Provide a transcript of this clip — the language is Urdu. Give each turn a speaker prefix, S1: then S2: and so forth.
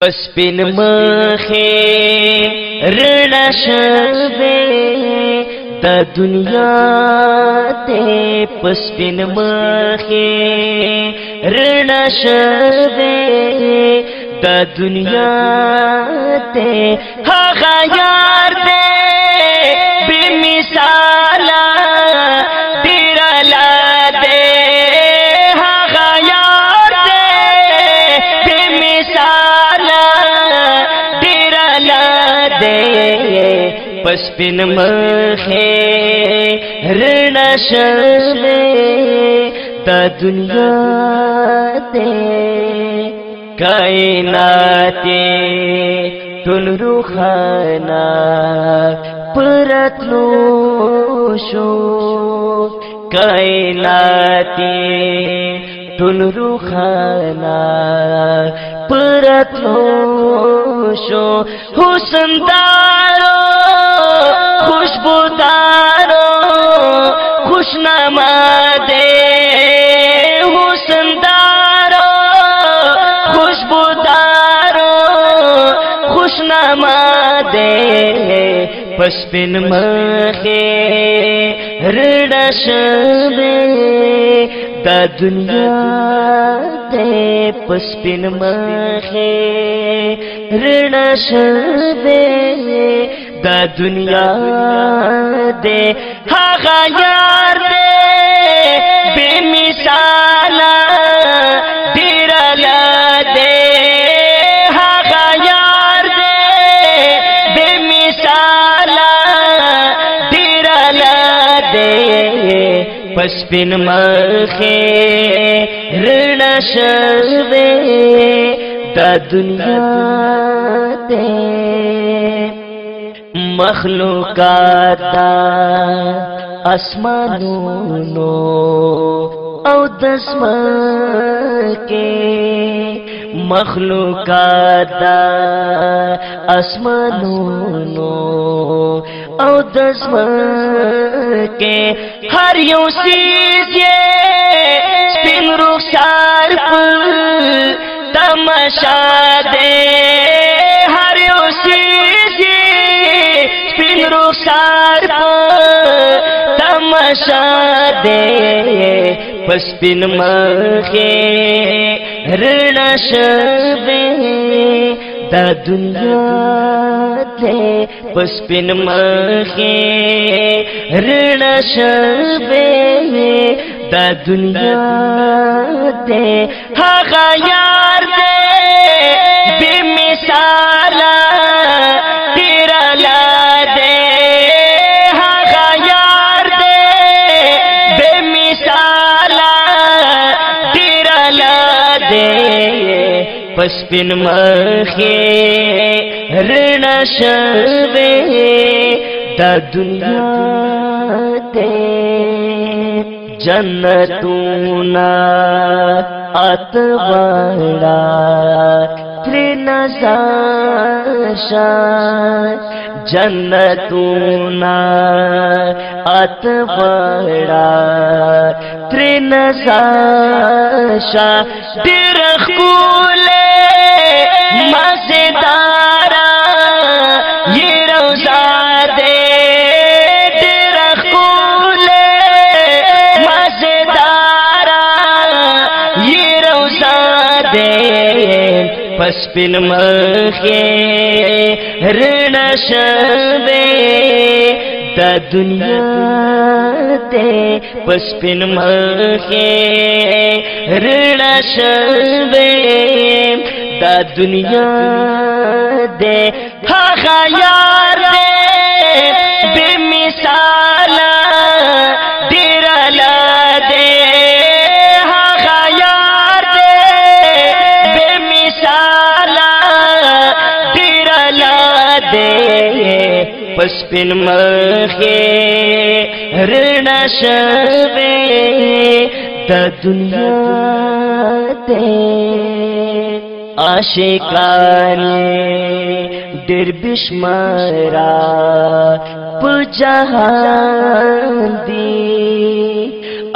S1: پسپین مخی رڼا شوه د دنیا ته پسپین مخی رڼا شوه د دنیا ته هغه یار دې بے مثال ډیر لاده هغه یار دې بے مثال ډیر لاده پسپین مخی رڼا شوه د دنیا ته کائنات ټول روخانا پرتلو شو کائنات ټول روخانا پرتلو شو حسن دارو خوشبودارو خوشنما دے حسن دارو خوشبودارو خوشنما دے پسپین مخی رڼا شوه د دنیا ته پسپین مخی رڼا شوه د دنیا دے هغه یار دے بے مثال ډیر لاده هغه یار دے بے مثال ډیر لاده پسپین مخی رڼا شوه د دنیا ته مخلوقات اسمانونو او دسمکے مخلوقات اسمانونو او دسمکے ہر یو چیز یہ سپین رخسار پر تماشا دے ہر یو چیز رخسار تماشا دے پسپین مخی رڼا شوه د دنیا ته پسپین مخی رڼا شوه د دنیا ته هغه یار دې بے مثال ډیر لاده هغه یار دې بے مثال ډیر لاده پسپین مخی رڼا شوه د دنیا ته جنتونا اتوارا ترنزاشا جنتونا اتوارا ترنزاشا ډیر ښکلی مزیدارا یہ روزہ دے ډیر ښکلی مزیدارا یہ روزہ دے پسپین مخی رڼا شوه د دنیا ته پسپین مخی رڼا شوه د دنیا دے هغه یار دے بے مثال ډیر لاده هغه یار دے بے مثال ډیر لاده پسپین مخی رڼا شوه د دنیا ته عاشقان ډېر بشمارا په جهان دی